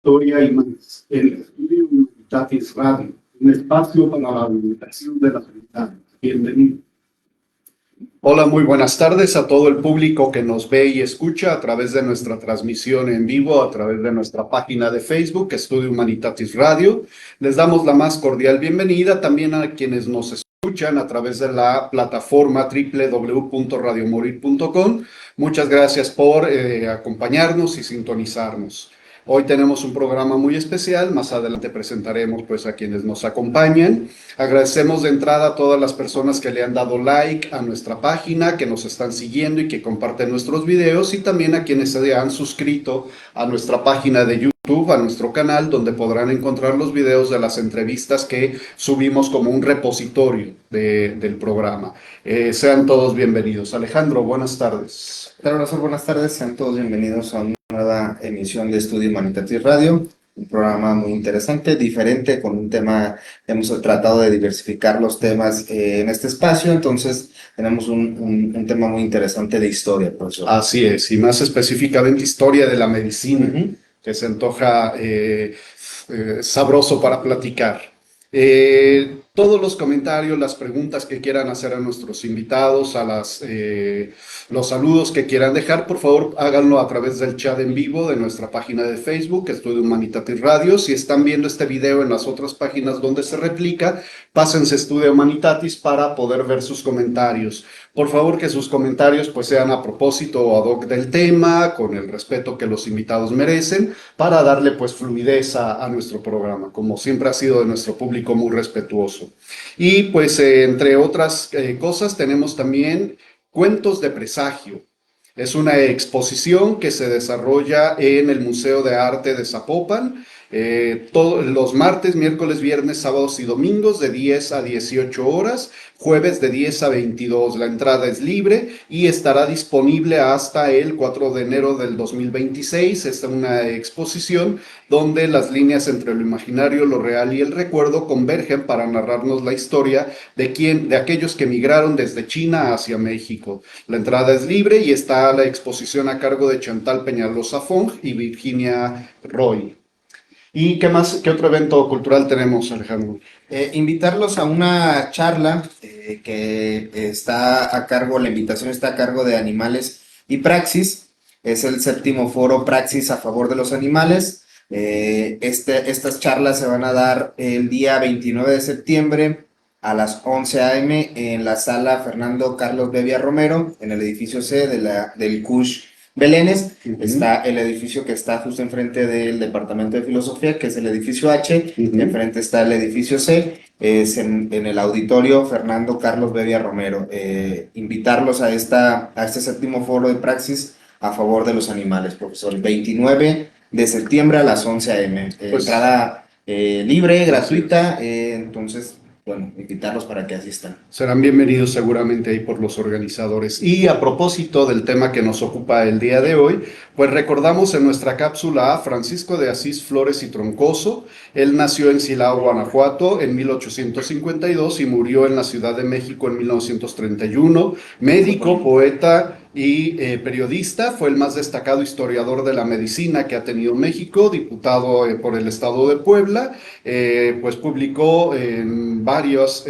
Historia y más, el estudio Humanitatis Radio, un espacio para la divulgación de la verdad. Bienvenido. Hola, muy buenas tardes a todo el público que nos ve y escucha a través de nuestra transmisión en vivo, a través de nuestra página de Facebook, Estudio Humanitatis Radio. Les damos la más cordial bienvenida también a quienes nos escuchan a través de la plataforma www.radiomorir.com. Muchas gracias por acompañarnos y sintonizarnos. Hoy tenemos un programa muy especial, más adelante presentaremos pues a quienes nos acompañan. Agradecemos de entrada a todas las personas que le han dado like a nuestra página, que nos están siguiendo y que comparten nuestros videos, y también a quienes se han suscrito a nuestra página de YouTube, a nuestro canal, donde podrán encontrar los videos de las entrevistas que subimos como un repositorio del programa. Sean todos bienvenidos. Alejandro, buenas tardes. Buenas tardes, sean todos bienvenidos a una nueva emisión de Estudio Humanitatis Radio, un programa muy interesante, diferente, con un tema. Hemos tratado de diversificar los temas en este espacio, entonces tenemos un tema muy interesante de historia, profesor. Así es, y más específicamente historia de la medicina, que se antoja sabroso para platicar. Todos los comentarios, las preguntas que quieran hacer a nuestros invitados, los saludos que quieran dejar, por favor háganlo a través del chat en vivo de nuestra página de Facebook, Estudio Humanitatis Radio. Si están viendo este video en las otras páginas donde se replica, pásense Estudio Humanitatis para poder ver sus comentarios. Por favor, que sus comentarios pues sean a propósito o ad hoc del tema, con el respeto que los invitados merecen, para darle pues fluidez a nuestro programa, como siempre ha sido de nuestro público muy respetuoso. Y pues entre otras cosas tenemos también Cuentos de Presagio. Es una exposición que se desarrolla en el Museo de Arte de Zapopan, todos los martes, miércoles, viernes, sábados y domingos de 10 a 18 horas, jueves de 10 a 22. La entrada es libre y estará disponible hasta el 4 de enero del 2026. Esta es una exposición donde las líneas entre lo imaginario, lo real y el recuerdo convergen para narrarnos la historia de aquellos que emigraron desde China hacia México. La entrada es libre y está la exposición a cargo de Chantal Peñalosa Fong y Virginia Roy. ¿Y qué otro evento cultural tenemos, Alejandro? Invitarlos a una charla que está a cargo, la invitación está a cargo de Animales y Praxis. Es el 7º foro Praxis a favor de los animales. Estas charlas se van a dar el día 29 de septiembre a las 11 a.m. en la sala Fernando Carlos Bevia Romero, en el edificio C del CUSH Belénes. Está el edificio que está justo enfrente del Departamento de Filosofía, que es el edificio H. Enfrente está el edificio C, es en el auditorio Fernando Carlos Bevia Romero. Invitarlos a este 7º foro de Praxis a favor de los animales, profesor. 29 de septiembre a las 11 a.m. Entrada libre, gratuita, entonces, bueno, invitarlos para que asistan. Serán bienvenidos seguramente ahí por los organizadores. Y a propósito del tema que nos ocupa el día de hoy, pues recordamos en nuestra cápsula a Francisco de Asís Flores y Troncoso. Él nació en Silao, Guanajuato, en 1852 y murió en la Ciudad de México en 1931. Médico, poeta y periodista, fue el más destacado historiador de la medicina que ha tenido México, diputado por el estado de Puebla, pues publicó en varios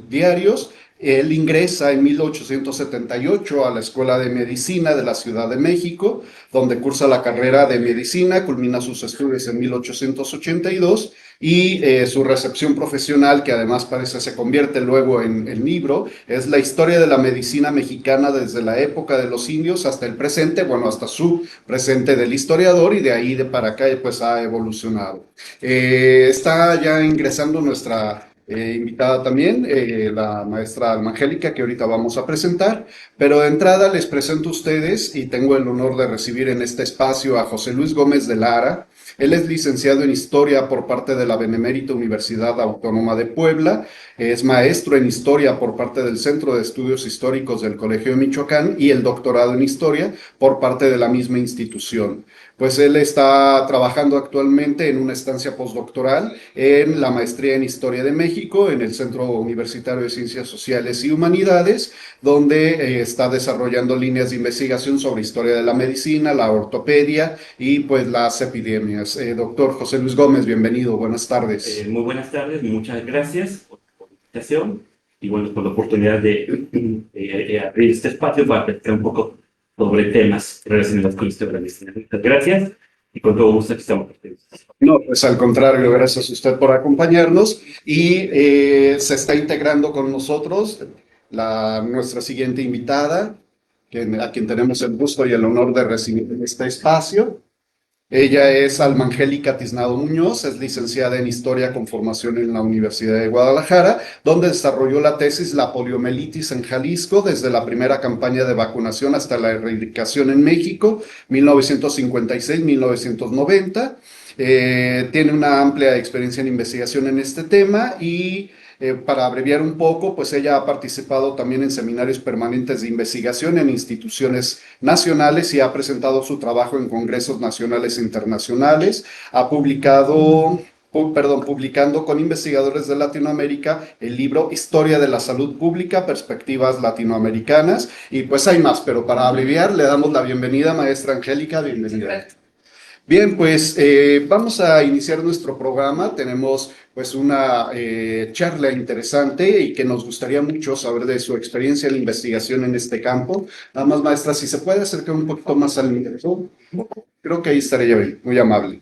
diarios. Él ingresa en 1878 a la Escuela de Medicina de la Ciudad de México, donde cursa la carrera de medicina, culmina sus estudios en 1882 y su recepción profesional, que además se convierte luego en el libro, es la historia de la medicina mexicana desde la época de los indios hasta el presente, bueno, hasta su presente del historiador, y de ahí para acá pues ha evolucionado. Está ya ingresando nuestra invitada también, la maestra Alma Angélica, que ahorita vamos a presentar, pero de entrada les presento a ustedes y tengo el honor de recibir en este espacio a José Luis Gómez de Lara. Él es licenciado en Historia por parte de la Benemérita Universidad Autónoma de Puebla, es maestro en Historia por parte del Centro de Estudios Históricos del Colegio de Michoacán y el doctorado en Historia por parte de la misma institución. Pues él está trabajando actualmente en una estancia postdoctoral en la maestría en Historia de México en el Centro Universitario de Ciencias Sociales y Humanidades, donde está desarrollando líneas de investigación sobre historia de la medicina, la ortopedia y pues las epidemias. campañas. Doctor José Luis Gómez, bienvenido, buenas tardes. Muy buenas tardes, muchas gracias por la invitación y bueno, por la oportunidad de abrir este espacio para platicar un poco sobre temas relacionados con la historia de la medicina. Muchas gracias y con todo gusto aquí estamos. No, pues al contrario, gracias a usted por acompañarnos y se está integrando con nosotros nuestra siguiente invitada, a quien tenemos el gusto y el honor de recibir en este espacio. Ella es Alma Angélica Tiznado Muñoz, es licenciada en Historia con formación en la Universidad de Guadalajara, donde desarrolló la tesis La poliomielitis en Jalisco, desde la primera campaña de vacunación hasta la erradicación en México, 1956-1990. Tiene una amplia experiencia en investigación en este tema y para abreviar un poco, pues ella ha participado también en seminarios permanentes de investigación en instituciones nacionales y ha presentado su trabajo en congresos nacionales e internacionales. Ha publicando con investigadores de Latinoamérica el libro Historia de la Salud Pública, Perspectivas Latinoamericanas. Y pues hay más, pero para abreviar le damos la bienvenida, maestra Angélica, bienvenida. Bien, pues vamos a iniciar nuestro programa. Tenemos pues una charla interesante y que nos gustaría mucho saber de su experiencia en la investigación en este campo. Nada más, maestra, si se puede acercar un poquito más al micrófono, creo que ahí estaría bien, muy amable.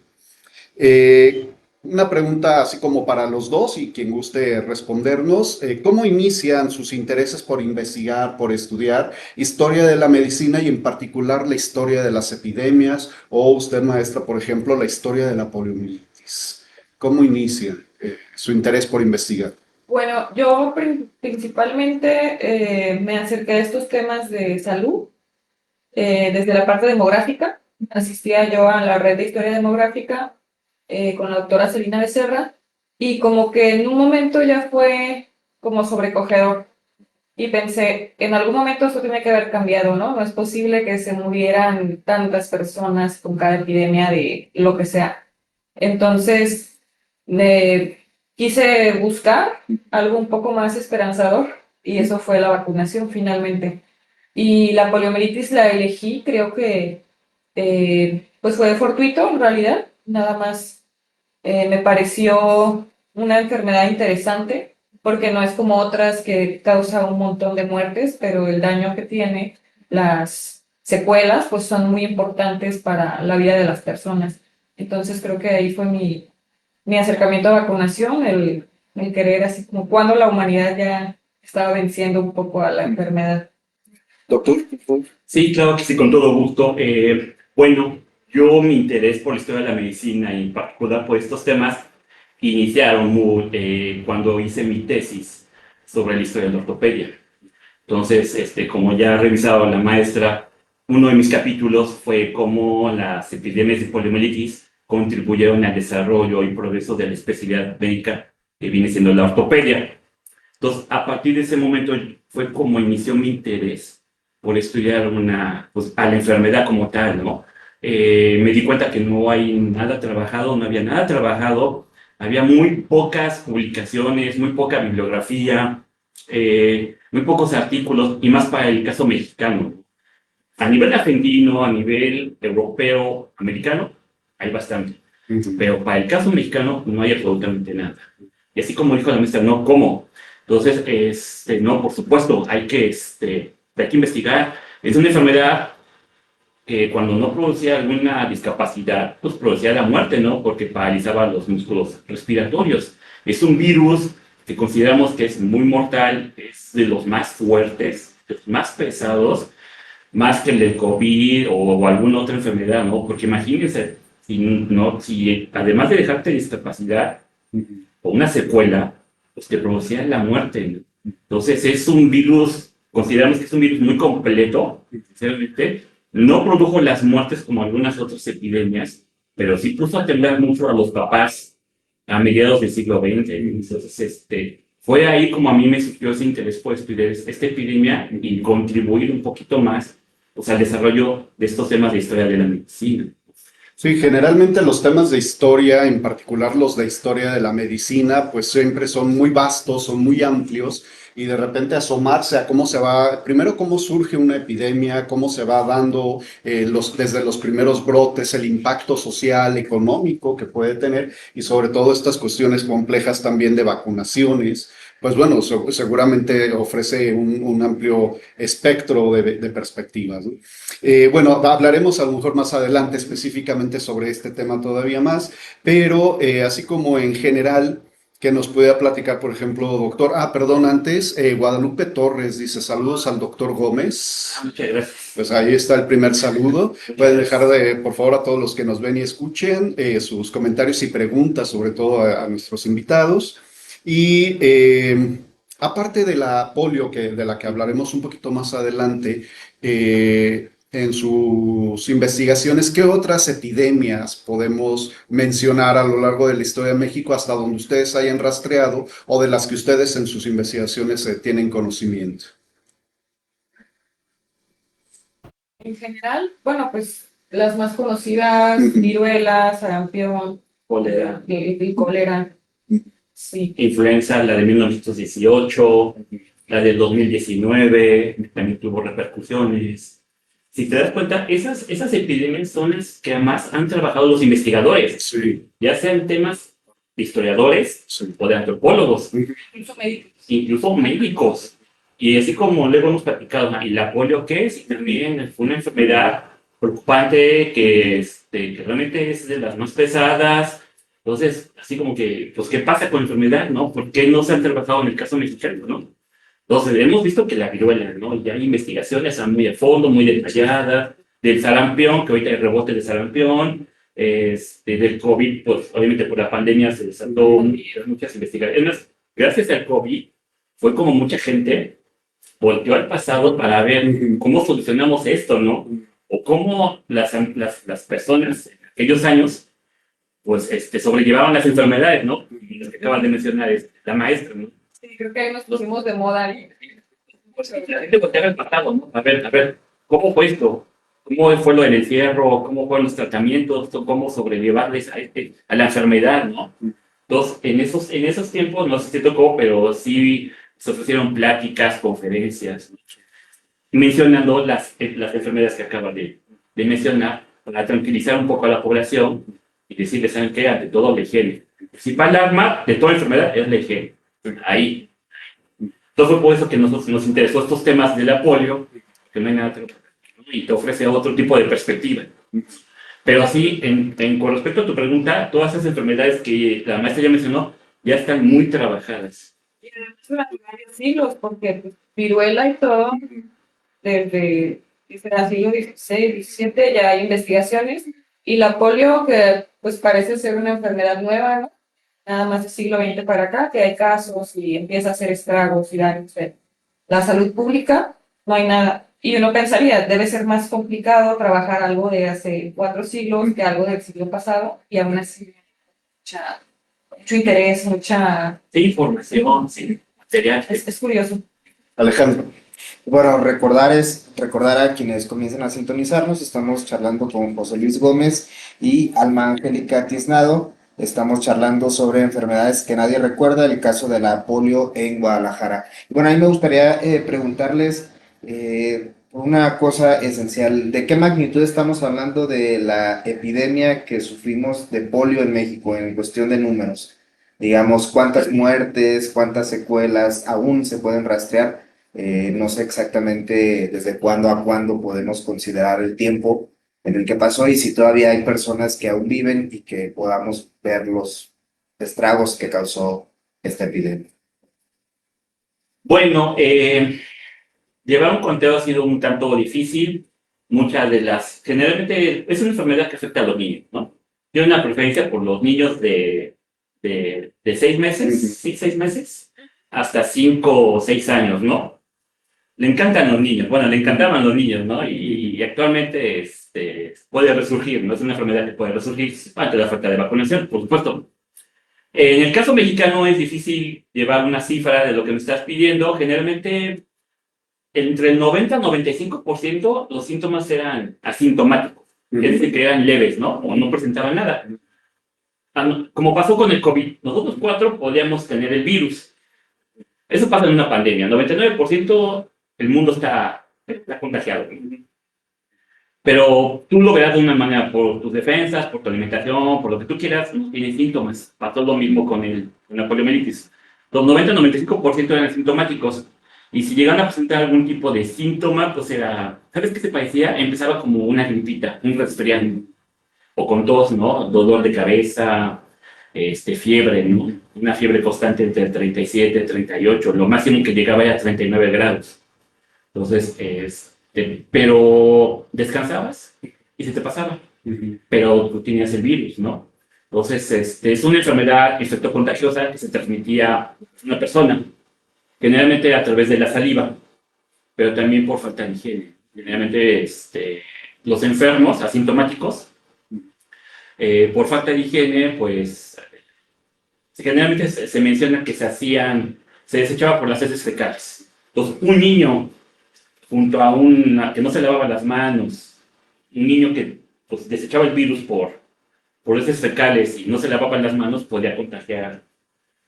Una pregunta así como para los dos y quien guste respondernos. ¿Cómo inician sus intereses por investigar, por estudiar historia de la medicina y en particular la historia de las epidemias? O usted, maestra, por ejemplo, la historia de la poliomielitis. ¿Cómo inicia su interés por investigar? Bueno, yo principalmente me acerqué a estos temas de salud desde la parte demográfica. Asistía yo a la red de historia demográfica con la doctora Celina Becerra y como que en un momento ya fue como sobrecogedor y pensé, en algún momento esto tiene que haber cambiado, ¿no? No es posible que se murieran tantas personas con cada epidemia de lo que sea. Entonces, quise buscar algo un poco más esperanzador y eso fue la vacunación finalmente. Y la poliomielitis la elegí, creo que pues fue fortuito en realidad, nada más me pareció una enfermedad interesante porque no es como otras que causa un montón de muertes, pero el daño que tiene, las secuelas, pues son muy importantes para la vida de las personas. Entonces creo que ahí fue mi acercamiento a vacunación, el querer así como cuando la humanidad ya estaba venciendo un poco a la enfermedad. Doctor, por favor. Sí, claro que sí, con todo gusto. Bueno, yo mi interés por la historia de la medicina y en particular por estos temas iniciaron cuando hice mi tesis sobre la historia de la ortopedia. Entonces, como ya ha revisado la maestra, uno de mis capítulos fue cómo las epidemias de poliomielitis contribuyeron al desarrollo y progreso de la especialidad médica que viene siendo la ortopedia. Entonces, a partir de ese momento fue como inició mi interés por estudiar a la enfermedad como tal, ¿no? Me di cuenta que no había nada trabajado, había muy pocas publicaciones, muy poca bibliografía, muy pocos artículos, y más para el caso mexicano. A nivel argentino, a nivel europeo, americano, hay bastante. Pero para el caso mexicano no hay absolutamente nada. Y así como dijo la maestra, no, ¿cómo? Entonces, no, por supuesto, hay que investigar. Es una enfermedad que cuando no producía alguna discapacidad, pues producía la muerte, ¿no? Porque paralizaba los músculos respiratorios. Es un virus que consideramos que es muy mortal, es de los más fuertes, de los más pesados, más que el del COVID o alguna otra enfermedad, ¿no? Porque imagínense, si además de dejarte discapacidad o una secuela, pues te producía la muerte, ¿no? Entonces es un virus, consideramos que es un virus muy completo, sinceramente. No produjo las muertes como algunas otras epidemias, pero sí puso a temblar mucho a los papás a mediados del siglo XX. Entonces, fue ahí como a mí me surgió ese interés por estudiar esta epidemia y contribuir un poquito más, pues, al desarrollo de estos temas de historia de la medicina. Sí, generalmente los temas de historia, en particular los de historia de la medicina, pues siempre son muy vastos, son muy amplios y de repente asomarse a cómo se va, primero cómo surge una epidemia, cómo se va dando desde los primeros brotes, el impacto social, económico que puede tener y sobre todo estas cuestiones complejas también de vacunaciones. Pues bueno, seguramente ofrece un amplio espectro de perspectivas, ¿no? Bueno, hablaremos a lo mejor más adelante específicamente sobre este tema todavía más, pero así como en general, que nos pueda platicar, por ejemplo, doctor, perdón, antes, Guadalupe Torres dice, saludos al doctor Gómez. Muchas gracias. Pues ahí está el primer saludo. Pueden dejar por favor, a todos los que nos ven y escuchen, sus comentarios y preguntas, sobre todo a nuestros invitados. Y aparte de la polio, de la que hablaremos un poquito más adelante, en sus investigaciones, ¿qué otras epidemias podemos mencionar a lo largo de la historia de México hasta donde ustedes hayan rastreado o de las que ustedes en sus investigaciones tienen conocimiento? En general, bueno, pues las más conocidas, viruela, sarampión, Cólera, el cólera, sí. influenza, la de 1918, la del 2019, también tuvo repercusiones. Si te das cuenta, esas epidemias son las que más han trabajado los investigadores, Sí, ya sean temas de historiadores sí. o de antropólogos, Incluso médicos. incluso médicos. Y así como luego hemos platicado, ¿y la polio qué es? Y también fue una enfermedad preocupante que realmente es de las más pesadas. Entonces, así como que, pues, ¿qué pasa con la enfermedad, no? ¿Por qué no se han trabajado en el caso mexicano, no? Entonces, hemos visto que la viruela, ¿no? Ya hay investigaciones muy a fondo, muy detalladas, del sarampión, que ahorita hay rebote de sarampión, del COVID, pues, obviamente por la pandemia se desató muchas investigaciones. Gracias al COVID, fue como mucha gente volteó al pasado para ver cómo solucionamos esto, ¿no? O cómo las personas en aquellos años, pues, sobrellevaban las enfermedades, ¿no? Y las que acaban de mencionar la maestra, ¿no? Sí, creo que ahí nos pusimos de moda. Pues la gente volteaba al pasado, ¿no? A ver, ¿cómo fue esto? ¿Cómo fue lo del encierro? ¿Cómo fueron los tratamientos? ¿Cómo sobrellevarles a la enfermedad, ¿no? Entonces, en esos tiempos, no sé si tocó, pero sí se ofrecieron pláticas, conferencias, ¿no? Mencionando las enfermedades que acaba de mencionar, para tranquilizar un poco a la población y decirles, ¿saben qué? Ante todo, la higiene. El principal arma de toda enfermedad es la higiene. Ahí. Entonces fue por eso que nos interesó estos temas de la polio, que no hay nada, ¿no? Y te ofrece otro tipo de perspectiva. Pero sí, con respecto a tu pregunta, todas esas enfermedades que la maestra ya mencionó, ya están muy trabajadas. Y además durante varios siglos, porque pues, viruela y todo, desde el siglo XVI, XVII ya hay investigaciones, y la polio, que pues parece ser una enfermedad nueva, ¿no? Nada más del siglo XX para acá, que hay casos y empieza a hacer estragos y daños en la salud pública, no hay nada. Y uno pensaría, debe ser más complicado trabajar algo de hace 4 siglos que algo del siglo pasado, y aún así mucho interés, mucha... Sí, información, sí, material. Es curioso. Alejandro. Bueno, recordar a quienes comiencen a sintonizarnos, estamos charlando con José Luis Gómez y Alma Angélica Tiznado. Estamos charlando sobre enfermedades que nadie recuerda, el caso de la polio en Guadalajara. Bueno, a mí me gustaría preguntarles una cosa esencial. ¿De qué magnitud estamos hablando de la epidemia que sufrimos de polio en México en cuestión de números? Digamos, ¿cuántas muertes, cuántas secuelas aún se pueden rastrear? No sé exactamente desde cuándo a cuándo podemos considerar el tiempo en el que pasó y si todavía hay personas que aún viven y que podamos ver los estragos que causó esta epidemia. Bueno, llevar un conteo ha sido un tanto difícil. Generalmente es una enfermedad que afecta a los niños, ¿no? Tiene una preferencia por los niños de 6 meses, sí, 6 meses, hasta 5 o 6 años, ¿no? Le encantan los niños, bueno, le encantaban los niños, ¿no? Y actualmente puede resurgir, ¿no? Es una enfermedad que puede resurgir ante la falta de vacunación, por supuesto. En el caso mexicano es difícil llevar una cifra de lo que me estás pidiendo. Generalmente, entre el 90 y 95% los síntomas eran asintomáticos, es decir, que eran leves, ¿no? O no presentaban nada. Como pasó con el COVID, nosotros 4 podíamos tener el virus, Eso pasa en una pandemia. 99% el mundo está contagiado. Pero tú lo verás de una manera por tus defensas, por tu alimentación, por lo que tú quieras, no tienes síntomas. Pasó lo mismo con la poliomielitis. Los 90-95% eran asintomáticos. Y si llegaban a presentar algún tipo de síntoma, pues era, ¿sabes qué se parecía? Empezaba como una gripita, un resfriado, o con tos, ¿no? Dolor de cabeza, fiebre, ¿no? Una fiebre constante entre 37 y 38, lo máximo que llegaba era 39 grados. Entonces, pero descansabas y se te pasaba, pero tú tenías el virus, ¿no? Entonces, es una enfermedad infectocontagiosa que se transmitía a una persona, generalmente a través de la saliva, pero también por falta de higiene. Generalmente, los enfermos asintomáticos, por falta de higiene, pues, generalmente se menciona que se desechaba por las heces fecales. Entonces, un niño junto a que no se lavaba las manos, un niño que pues, desechaba el virus por heces fecales y no se lavaban las manos, podía contagiar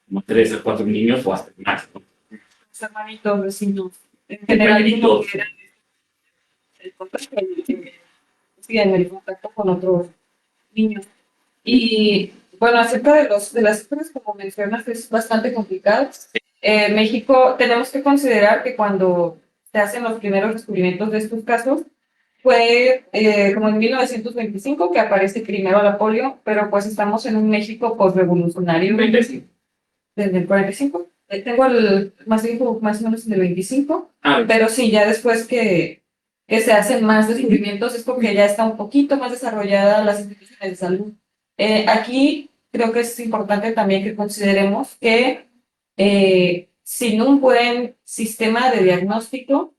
como 3 a 4 niños o hasta más, ¿no? Los hermanitos, vecinos, en general, como que era el contacto, sí, en el contacto con otros niños. Y bueno, acerca de las cifras, como mencionas, es bastante complicado. México, tenemos que considerar que cuando se hacen los primeros descubrimientos de estos casos, fue como en 1925 que aparece primero la polio, pero pues estamos en un México postrevolucionario. 25. Desde el 45. Tengo el más o menos en el 25, pero sí, ya después que se hacen más descubrimientos es porque ya está un poquito más desarrollada las instituciones de salud. Aquí creo que es importante también que consideremos que sin un buen sistema de diagnóstico,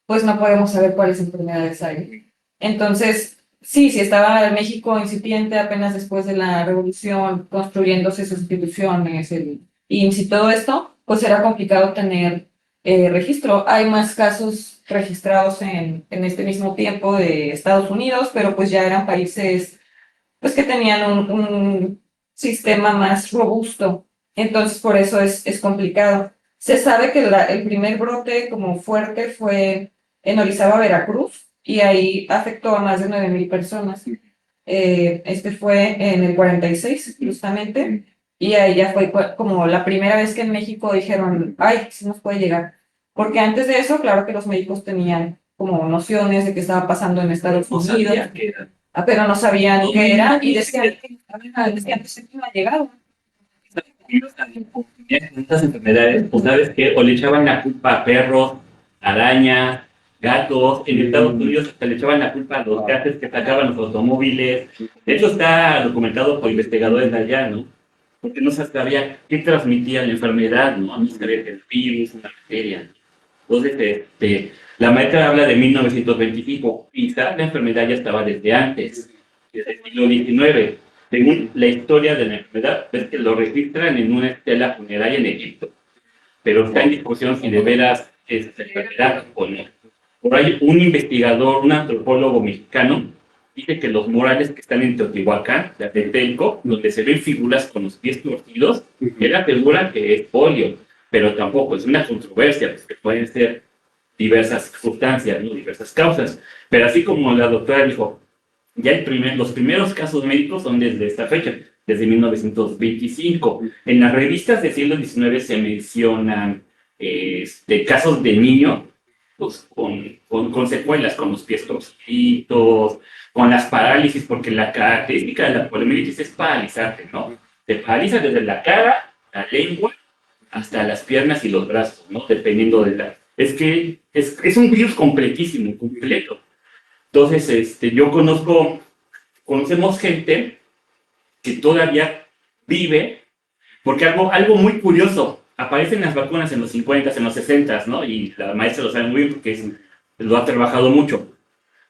pues no podemos saber cuáles enfermedades hay. Entonces, sí, si estaba el México incipiente apenas después de la revolución, construyéndose sus instituciones, el IMSS y todo esto, pues era complicado tener registro. Hay más casos registrados en este mismo tiempo de Estados Unidos, pero pues ya eran países pues que tenían un sistema más robusto. Entonces, por eso es complicado. Se sabe que el primer brote como fuerte fue en Orizaba, Veracruz, y ahí afectó a más de 9,000 personas. Este fue en el 46, justamente, y ahí ya fue como la primera vez que en México dijeron, ay, sí nos puede llegar. Porque antes de eso, claro que los médicos tenían como nociones de qué estaba pasando en Estados Unidos, pero no sabían qué era, y decían que antes no ha llegado. Estas enfermedades, pues sabes que o le echaban la culpa a perros, arañas, gatos. En Estados Unidos hasta le echaban la culpa a los gases que sacaban los automóviles. De hecho, está documentado por investigadores de allá, ¿no? Porque no se sabía qué transmitía la enfermedad, ¿no? No se sabía que el virus, una bacteria. Entonces, la maestra habla de 1925, quizás la enfermedad ya estaba desde antes, desde el siglo XIX. Según la historia de la enfermedad, es que lo registran en una estela funeraria en Egipto, pero está en discusión si de veras es enfermedad o no. Por ahí un investigador, un antropólogo mexicano, dice que los murales que están en Teotihuacán, de Tetelco, donde se ven figuras con los pies torcidos, él asegura que es polio, pero tampoco, es una controversia, porque pueden ser diversas sustancias, ¿no? Diversas causas. Pero así como la doctora dijo, ya los primeros casos médicos son desde esta fecha, desde 1925. En las revistas del siglo XIX se mencionan casos de niños pues, con secuelas, con los pies torcidos, con las parálisis, porque la característica de la poliomielitis es paralizarte, ¿no? Te paraliza desde la cara, la lengua, hasta las piernas y los brazos, ¿no? Dependiendo de la... Es que es un virus completísimo, completo. Entonces, conocemos gente que todavía vive, porque algo muy curioso, aparecen las vacunas en los 50, en los 60, ¿no? Y la maestra lo sabe muy bien porque lo ha trabajado mucho.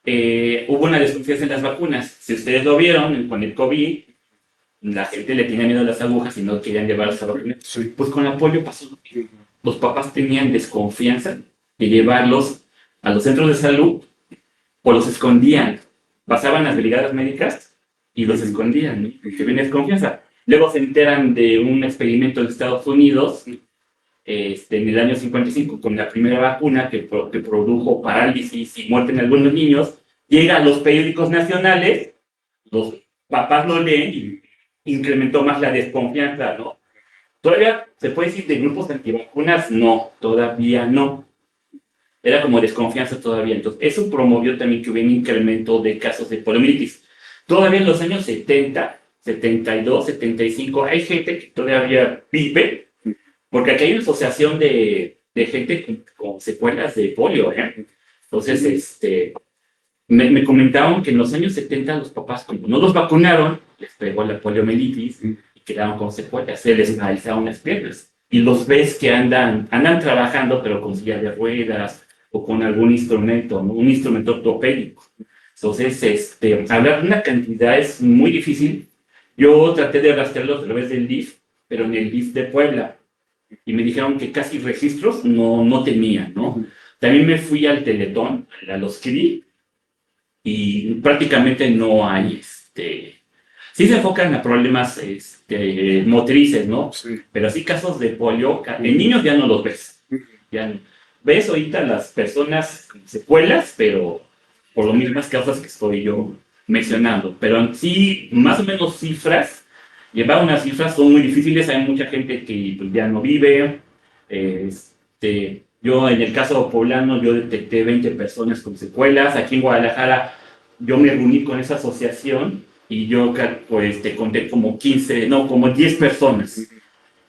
Hubo una desconfianza en las vacunas. Si ustedes lo vieron con el COVID, la gente le tenía miedo a las agujas y no querían llevarlas a vacunar. Sí. Pues con la polio pasó lo mismo. Los papás tenían desconfianza de llevarlos a los centros de salud o los escondían. Pasaban las brigadas médicas y los escondían, ¿no? Porque venía desconfianza. Luego se enteran de un experimento en Estados Unidos en el año 55 con la primera vacuna que produjo parálisis y muerte en algunos niños, llega a los periódicos nacionales, los papás lo leen y incrementó más la desconfianza, ¿no? Todavía se puede decir de grupos antivacunas, no, todavía no. Era como desconfianza todavía. Entonces, eso promovió también que hubiera un incremento de casos de poliomielitis. Todavía en los años 70, 72, 75, hay gente que todavía vive, porque aquí hay una asociación de gente con secuelas de polio, ¿eh? Entonces, me comentaron que en los años 70 los papás, como no los vacunaron, les pegó la poliomielitis y quedaron con secuelas, se les paralizaron las piernas. Y los ves que andan trabajando, pero con silla de ruedas o con algún instrumento, ¿no? Un instrumento ortopédico. Entonces, hablar de una cantidad es muy difícil. Yo traté de rastrearlo a través del DIF, pero en el DIF de Puebla. Y me dijeron que casi registros no tenían, ¿no? También me fui al Teletón, a los CRI, y prácticamente no hay, sí se enfocan a problemas motrices, ¿no? Sí. Pero así casos de polio, en niños ya no los ves. Ya no. Ves ahorita las personas con secuelas, pero por las mismas causas que estoy yo mencionando. Pero sí, más o menos cifras, llevar unas cifras son muy difíciles. Hay mucha gente que pues, ya no vive. Yo en el caso poblano, yo detecté 20 personas con secuelas. Aquí en Guadalajara, yo me reuní con esa asociación y yo pues conté como 10 personas.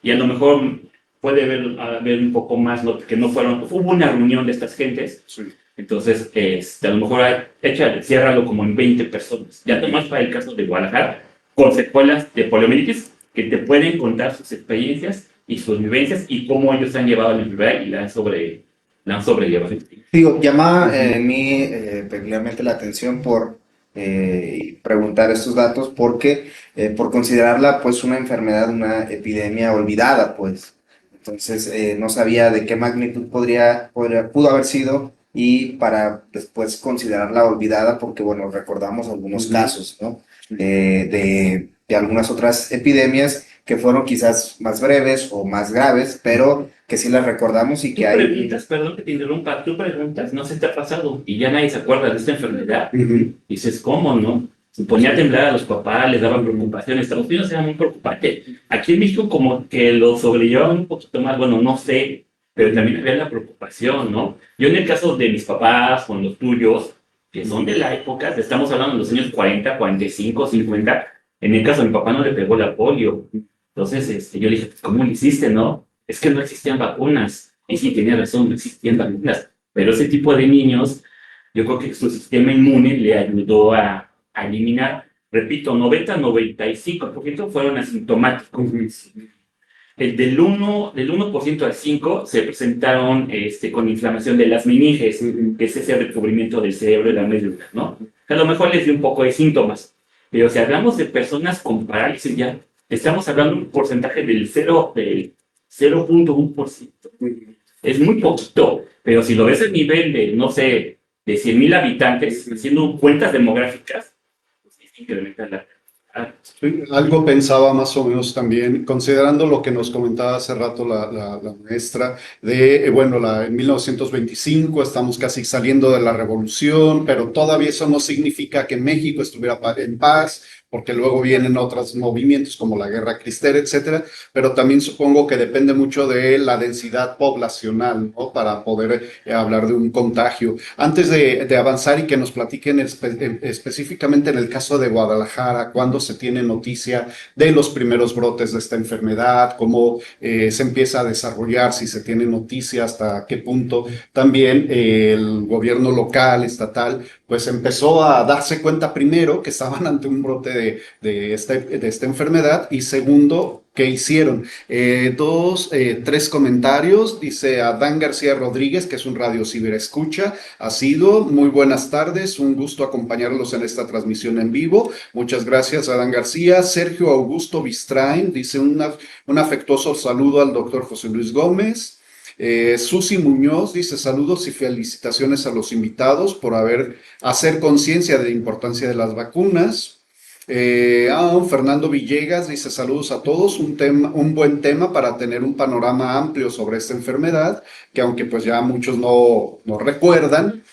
Y a lo mejor puede haber un poco más, ¿no? Que no fueron, hubo una reunión de estas gentes. Sí. Entonces, a lo mejor ciérralo como en 20 personas. Ya nomás para el caso de Guadalajara, con secuelas de poliomielitis, que te pueden contar sus experiencias y sus vivencias y cómo ellos han llevado la enfermedad y la han sobrellevado. Digo, llama en mí peculiarmente la atención por preguntar estos datos porque por considerarla pues una enfermedad, una epidemia olvidada, pues. Entonces no sabía de qué magnitud pudo haber sido y para después considerarla olvidada porque, bueno, recordamos algunos casos, ¿no? De algunas otras epidemias que fueron quizás más breves o más graves, pero que sí las recordamos y que hay... Perdón que te interrumpa, tú preguntas, no se te ha pasado y ya nadie se acuerda de esta enfermedad. Dices, ¿cómo, no? Se ponía a temblar a los papás, les daban preocupaciones. Estados Unidos era muy preocupante. Aquí en México como que lo sobrellevaban un poquito más, bueno, no sé, pero también había la preocupación, ¿no? Yo en el caso de mis papás, con los tuyos, que son de la época, estamos hablando de los años 40, 45, 50, en el caso de mi papá no le pegó la polio. Entonces yo le dije, ¿cómo lo hiciste, no? Es que no existían vacunas. Y sí, tenía razón, no existían vacunas. Pero ese tipo de niños, yo creo que su sistema inmune le ayudó a eliminar, repito, 90-95% fueron asintomáticos. El del 1% al 5% se presentaron con inflamación de las meninges, que es ese recubrimiento del cerebro y la médula, ¿no? A lo mejor les dio un poco de síntomas. Pero si hablamos de personas con parálisis, ya estamos hablando de un porcentaje del 0.1%. Es muy poquito, pero si lo ves a nivel de, no sé, de 100,000 habitantes, haciendo cuentas demográficas, pues sí se incrementa la... Algo pensaba más o menos también, considerando lo que nos comentaba hace rato la maestra, en 1925 estamos casi saliendo de la revolución, pero todavía eso no significa que México estuviera en paz, porque luego vienen otros movimientos como la Guerra Cristera, etcétera, pero también supongo que depende mucho de la densidad poblacional, ¿no? Para poder hablar de un contagio. Antes de avanzar y que nos platiquen específicamente en el caso de Guadalajara, cuándo se tiene noticia de los primeros brotes de esta enfermedad, cómo se empieza a desarrollar, si se tiene noticia, hasta qué punto también el gobierno local, estatal, pues empezó a darse cuenta primero que estaban ante un brote de esta enfermedad y segundo, ¿qué hicieron? Tres comentarios, dice Adán García Rodríguez, que es un radio ciberescucha, ha sido muy buenas tardes, un gusto acompañarlos en esta transmisión en vivo, muchas gracias Adán García. Sergio Augusto Bistrain dice un afectuoso saludo al doctor José Luis Gómez. Susi Muñoz dice saludos y felicitaciones a los invitados por hacer conciencia de la importancia de las vacunas. Fernando Villegas dice saludos a todos, un buen tema para tener un panorama amplio sobre esta enfermedad, que aunque pues ya muchos no recuerdan,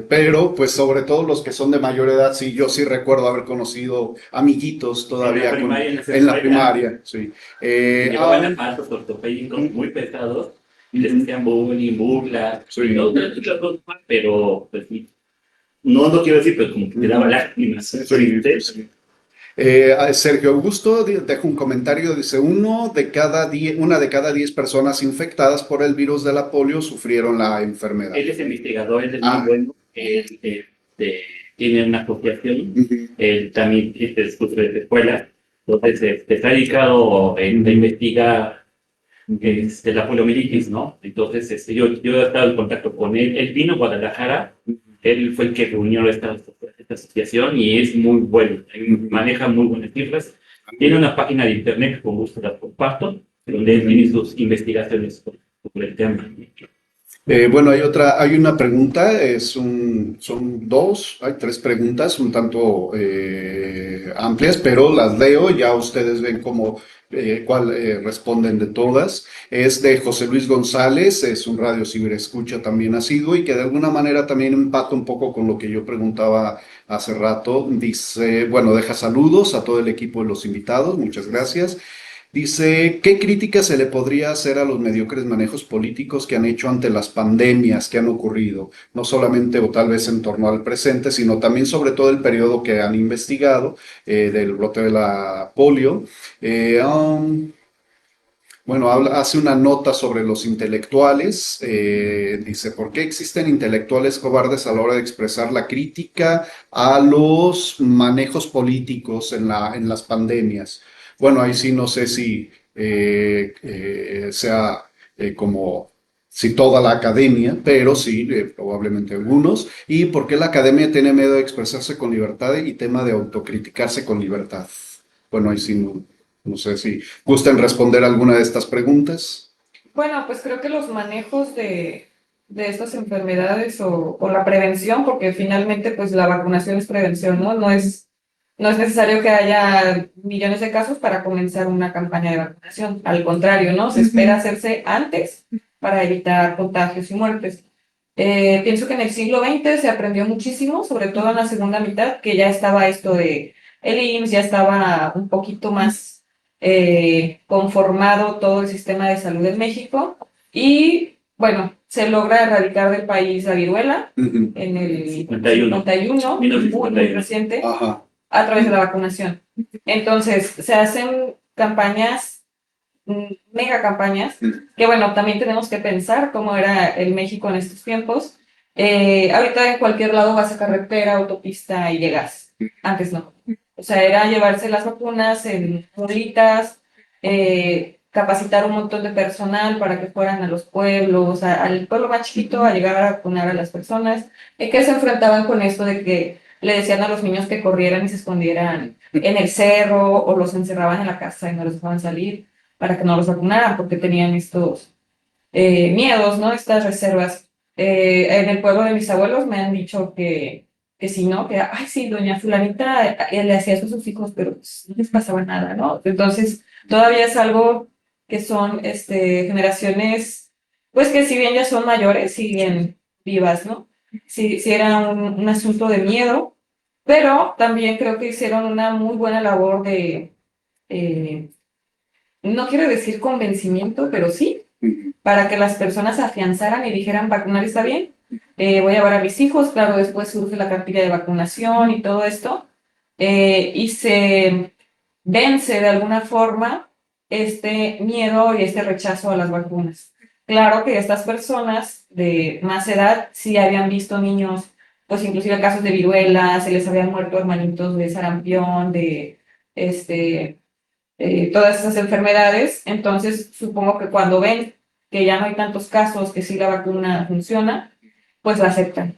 pero pues sobre todo los que son de mayor edad, sí, yo sí recuerdo haber conocido amiguitos todavía primaria, en la en la secundaria, primaria, sí. llevaban aparatos ortopédicos muy pesados y les hacían bullying, burlas, Sí. y otras cosas más, pero pues sí. No quiero decir, pero como que te daba lágrimas. Sí. Sergio Augusto deja un comentario, dice, una de cada 10 personas infectadas por el virus de la polio sufrieron la enfermedad. Él es investigador, él es muy bueno, él tiene una asociación, Ujú. él también es de escuela, entonces está dedicado a investigar la poliomielitis, ¿no? Entonces yo he estado en contacto con él, él vino a Guadalajara, él fue el que reunió esta asociación y es muy bueno, maneja muy buenas cifras, tiene una página de internet que con gusto la comparto, donde él tiene sus investigaciones sobre el tema. Bueno, hay una pregunta, hay tres preguntas un tanto amplias, pero las leo, ya ustedes ven cuál responden de todas. Es de José Luis González, es un radio ciberescucha también asiduo y que de alguna manera también empata un poco con lo que yo preguntaba hace rato. Dice, bueno, deja saludos a todo el equipo de los invitados, muchas gracias. Dice, ¿qué crítica se le podría hacer a los mediocres manejos políticos que han hecho ante las pandemias que han ocurrido? No solamente o tal vez en torno al presente, sino también sobre todo el periodo que han investigado del brote de la polio. Eh, um, bueno, hace una nota sobre los intelectuales. Dice, ¿por qué existen intelectuales cobardes a la hora de expresar la crítica a los manejos políticos en las pandemias? Bueno, ahí sí no sé si sea como si toda la academia, pero sí, probablemente algunos. ¿Y por qué la academia tiene miedo de expresarse con libertad y tema de autocriticarse con libertad? Bueno, ahí sí no sé si gusten responder alguna de estas preguntas. Bueno, pues creo que los manejos de estas enfermedades o la prevención, porque finalmente pues la vacunación es prevención, ¿no? No es necesario que haya millones de casos para comenzar una campaña de vacunación. Al contrario, ¿no? Se espera hacerse antes para evitar contagios y muertes. Pienso que en el siglo XX se aprendió muchísimo, sobre todo en la segunda mitad, que ya estaba esto de el IMSS, ya estaba un poquito más conformado todo el sistema de salud en México y bueno, se logra erradicar del país la viruela Ujú. en el 51. 51, muy reciente, Ajá. a través de la vacunación. Entonces, se hacen campañas, mega campañas, que bueno, también tenemos que pensar cómo era el México en estos tiempos. Ahorita en cualquier lado vas a carretera, autopista y llegas. Antes no. O sea, era llevarse las vacunas en mulitas, capacitar un montón de personal para que fueran a los pueblos, al pueblo más chiquito, a llegar a vacunar a las personas, que se enfrentaban con esto de que le decían a los niños que corrieran y se escondieran en el cerro o los encerraban en la casa y no los dejaban salir para que no los vacunaran porque tenían estos miedos, ¿no? Estas reservas. En el pueblo de mis abuelos me han dicho que sí, ¿no? Que, ay, sí, doña fulanita le hacía eso a sus hijos, pero pues, no les pasaba nada, ¿no? Entonces, todavía es algo que son generaciones, pues que si bien ya son mayores, siguen vivas, ¿no? Sí era un asunto de miedo, pero también creo que hicieron una muy buena labor de, eh, no quiero decir convencimiento, pero sí, para que las personas se afianzaran y dijeran, vacunar está bien, voy a llevar a mis hijos, claro, después surge la cartilla de vacunación y todo esto, y se vence de alguna forma este miedo y este rechazo a las vacunas. Claro que estas personas de más edad sí habían visto niños, pues inclusive casos de viruela, se les habían muerto hermanitos de sarampión, de todas esas enfermedades, entonces supongo que cuando ven que ya no hay tantos casos, que sí la vacuna funciona, pues la aceptan.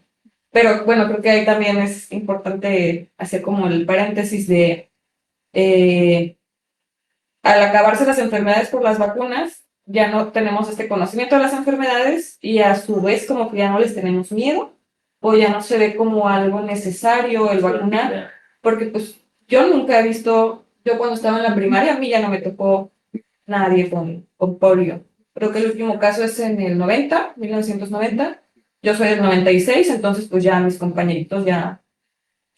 Pero bueno, creo que ahí también es importante hacer como el paréntesis de eh, al acabarse las enfermedades por las vacunas, ya no tenemos este conocimiento de las enfermedades y a su vez como que ya no les tenemos miedo o ya no se ve como algo necesario el vacunar, porque pues yo nunca he visto, yo cuando estaba en la primaria, a mí ya no me tocó nadie con polio. Creo que el último caso es en el 1990. Yo soy del 96, entonces pues ya mis compañeritos ya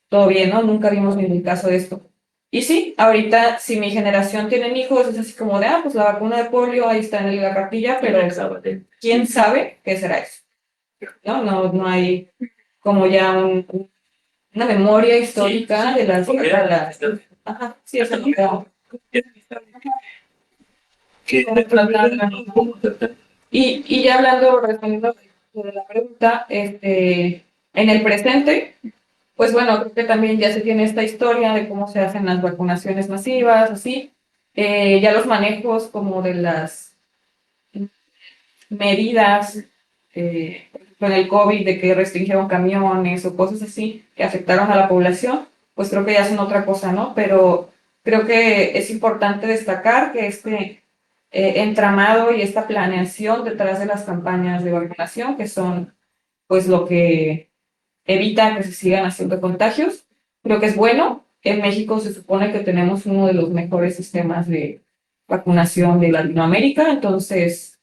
todo bien, ¿no? Nunca vimos ningún caso de esto. Y sí, ahorita si mi generación tienen hijos, es así como de, pues la vacuna de polio, ahí está en la cartilla, pero ¿quién sabe qué será eso? ¿No? No hay como ya una memoria histórica de las... Ajá, sí, eso es lo que... Y ya hablando, respondiendo sobre la pregunta, en el presente, pues bueno, creo que también ya se tiene esta historia de cómo se hacen las vacunaciones masivas, así. Ya los manejos como de las medidas, con el COVID, de que restringieron camiones o cosas así que afectaron a la población, pues creo que ya son otra cosa, ¿no? Pero creo que es importante destacar que entramado y esta planeación detrás de las campañas de vacunación, que son pues lo que evita que se sigan haciendo contagios. Creo que es bueno. En México se supone que tenemos uno de los mejores sistemas de vacunación de Latinoamérica, entonces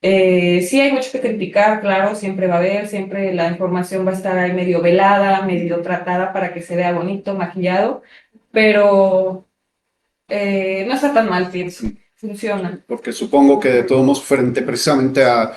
sí hay mucho que criticar, claro, siempre va a haber, siempre la información va a estar ahí medio velada, medio tratada para que se vea bonito, maquillado, pero no está tan mal, pienso. Funciona. Porque supongo que de todos modos, frente precisamente a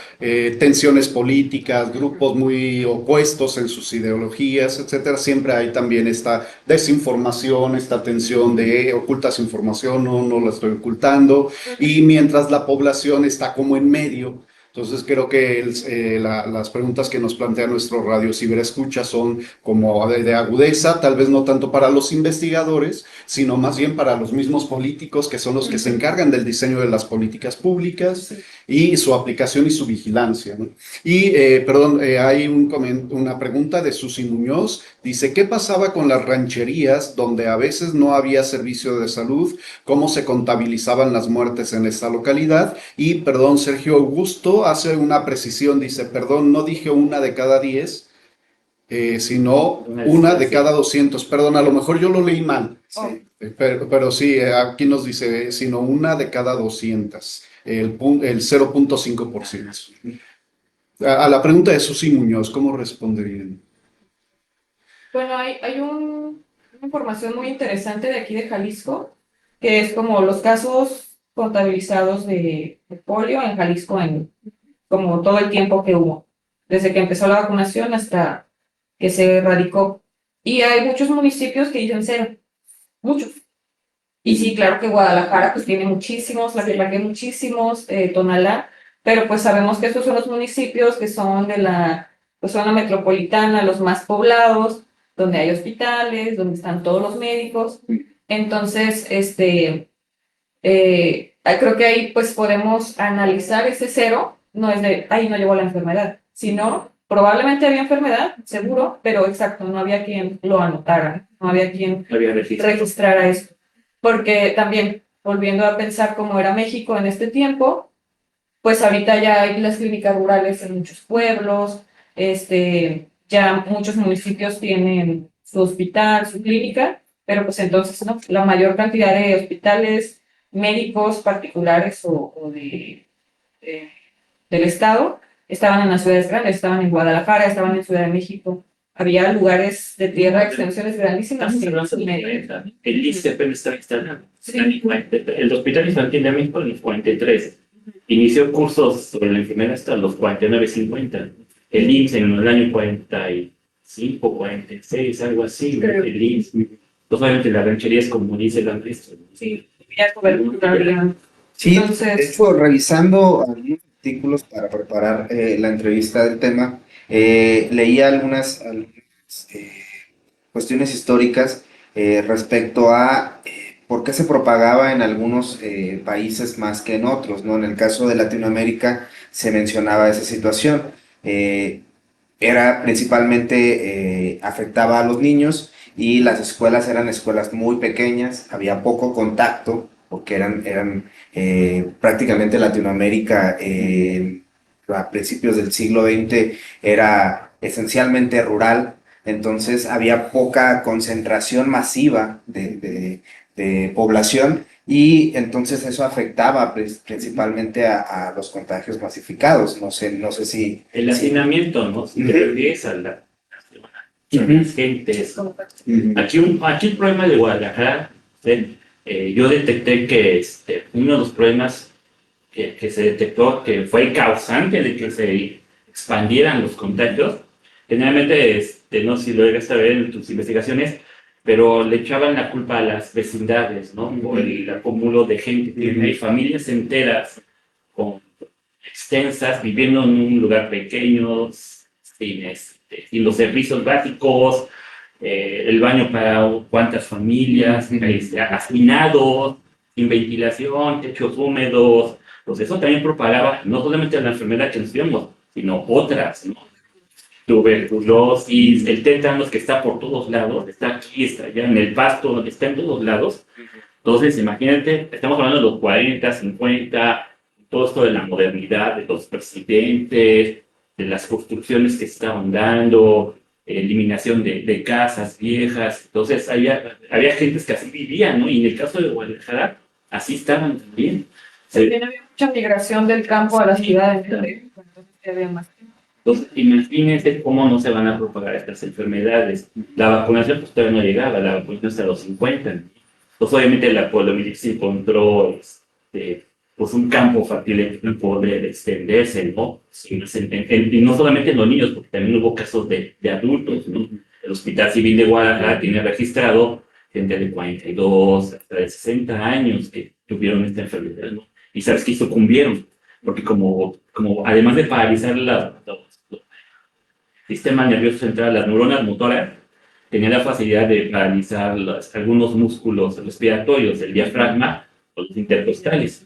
tensiones políticas, grupos muy opuestos en sus ideologías, etcétera, siempre hay también esta desinformación, esta tensión de ocultas información, no la estoy ocultando, y mientras la población está como en medio. Entonces creo que las preguntas que nos plantea nuestro radio ciberescucha son como de agudeza, tal vez no tanto para los investigadores, sino más bien para los mismos políticos que son los que se encargan del diseño de las políticas públicas y su aplicación y su vigilancia, ¿no? Y, perdón, hay una pregunta de Susi Muñoz, dice, ¿qué pasaba con las rancherías donde a veces no había servicio de salud? ¿Cómo se contabilizaban las muertes en esta localidad? Y, perdón, Sergio Augusto hace una precisión, dice, perdón, no dije 1 de cada 10, sino 1 de cada 200. Perdón, a lo mejor yo lo leí mal. Sí. Pero sí, aquí nos dice, sino 1 de cada 200, el 0.5%. A la pregunta de Susi Muñoz, ¿cómo responderían? Bueno, hay una información muy interesante de aquí de Jalisco, que es como los casos contabilizados de polio en Jalisco en como todo el tiempo que hubo, desde que empezó la vacunación hasta que se erradicó. Y hay muchos municipios que dicen cero, muchos. Y sí, claro que Guadalajara pues tiene muchísimos, La Tlaxcala muchísimos, Tonalá, pero pues sabemos que estos son los municipios que son de la pues, zona metropolitana, los más poblados, donde hay hospitales, donde están todos los médicos. Entonces, creo que ahí pues podemos analizar ese cero, no es de, ahí no llegó la enfermedad, sino probablemente había enfermedad, seguro, pero exacto, no había quien lo anotara, no había quien registrara esto. Porque también, volviendo a pensar cómo era México en este tiempo, pues ahorita ya hay las clínicas rurales en muchos pueblos, ya muchos municipios tienen su hospital, su clínica, pero pues entonces, ¿no? La mayor cantidad de hospitales médicos particulares del estado estaban en las ciudades grandes, estaban en Guadalajara, estaban en Ciudad de México. Había lugares de tierra, extensiones grandísimas. El ISSSTE apenas está instalado. El Hospital Infantil de México en los 43. Inició cursos sobre la enfermedad hasta los 49, 50. El IMSS en el año 45, 46, algo así. El IMSS. Entonces, obviamente, la ranchería es como dice el Andrés. Sí, ya cobertura. Sí, Entonces, de hecho, revisando algunos artículos para preparar la entrevista del tema, leía algunas cuestiones históricas respecto a por qué se propagaba en algunos países más que en otros, ¿no? En el caso de Latinoamérica se mencionaba esa situación. Era principalmente afectaba a los niños y las escuelas eran escuelas muy pequeñas, había poco contacto porque eran prácticamente Latinoamérica a principios del siglo XX era esencialmente rural, entonces había poca concentración masiva de población y entonces eso afectaba principalmente a los contagios masificados. No sé si... El hacinamiento, ¿no? Si te Ujú. refieres a Ujú. las gentes. Ujú. Aquí el problema de Guadalajara, yo detecté que uno de los problemas que se detectó, que fue el causante de que se expandieran los contagios, generalmente, no sé si lo llegaste a ver en tus investigaciones, pero le echaban la culpa a las vecindades, ¿no? Por el acúmulo de gente. Hay familias enteras con extensas, viviendo en un lugar pequeño, sin los servicios básicos, el baño para cuántas familias, hacinados, sin ventilación, techos húmedos. Pues eso también propagaba no solamente la enfermedad que nos vemos, sino otras, ¿no? Tuberculosis, el tétanos que está por todos lados, está aquí, está allá en el pasto, está en todos lados. Entonces, imagínate, estamos hablando de los 40, 50, todo esto de la modernidad, de los presidentes, de las construcciones que se estaban dando, eliminación de casas viejas. Entonces, había gentes que así vivían, ¿no? Y en el caso de Guadalajara, así estaban también. También había mucha migración del campo a las ciudades, entonces había más. Entonces, imagínense cómo no se van a propagar estas enfermedades. La vacunación pues todavía no llegaba, la vacunación hasta los 50. Pues obviamente la poliomielitis encontró pues un campo fácil en poder extenderse, ¿no? Y no solamente en los niños, porque también hubo casos de adultos, ¿no? El Hospital Civil de Guadalajara tiene registrado gente de 42 hasta de 60 años que tuvieron esta enfermedad, ¿no? Y sabes que sucumbieron, porque como además de paralizar los sistemas nerviosos centrales, las neuronas motoras, tenía la facilidad de paralizar algunos músculos respiratorios, el diafragma o los intercostales.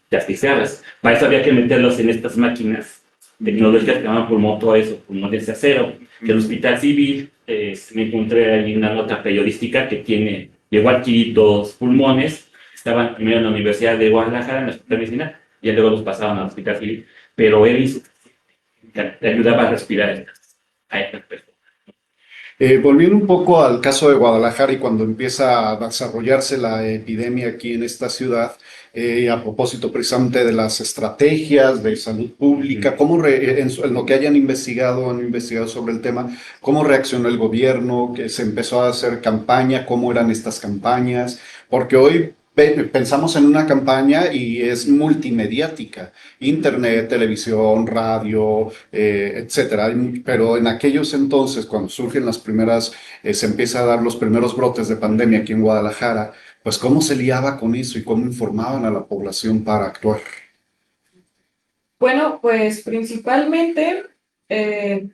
Te asfixiabas. Para eso había que meterlos en estas máquinas tecnológicas que llaman pulmón, todo eso, pulmones de acero. Que el Hospital Civil, me encontré ahí una nota periodística que llegó a adquirir 2 pulmones, estaban primero en la Universidad de Guadalajara, en la Facultad de Medicina, y luego los pasaban al Hospital Civil, pero era insuficiente, te ayudaba a respirar a estas personas. Volviendo un poco al caso de Guadalajara y cuando empieza a desarrollarse la epidemia aquí en esta ciudad, a propósito precisamente de las estrategias de salud pública, en lo que han investigado sobre el tema, cómo reaccionó el gobierno, que se empezó a hacer campaña, cómo eran estas campañas, porque hoy pensamos en una campaña y es multimediática, internet, televisión, radio, etcétera. Pero en aquellos entonces, cuando surgen las primeras, se empieza a dar los primeros brotes de pandemia aquí en Guadalajara, pues cómo se liaba con eso y cómo informaban a la población para actuar. Bueno, pues principalmente eh,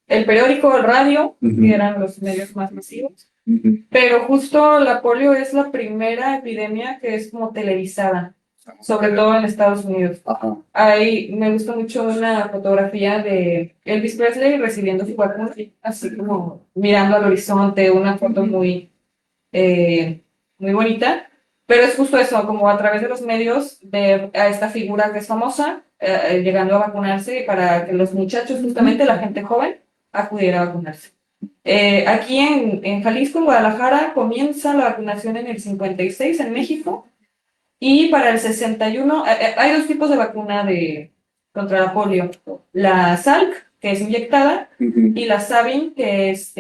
el periódico, el radio, que eran los medios más masivos, pero justo la polio es la primera epidemia que es como televisada, sobre todo en Estados Unidos. Ajá. Ahí me gusta mucho una fotografía de Elvis Presley recibiendo su vacuna, así como mirando al horizonte, una foto muy bonita, pero es justo eso, como a través de los medios ver a esta figura que es famosa, llegando a vacunarse para que los muchachos, justamente la gente joven, acudiera a vacunarse. Aquí en Jalisco, en Guadalajara, comienza la vacunación en el 56 en México, y para el 61 hay 2 tipos de vacuna contra la polio, la Salk, que es inyectada, y la Sabin, que es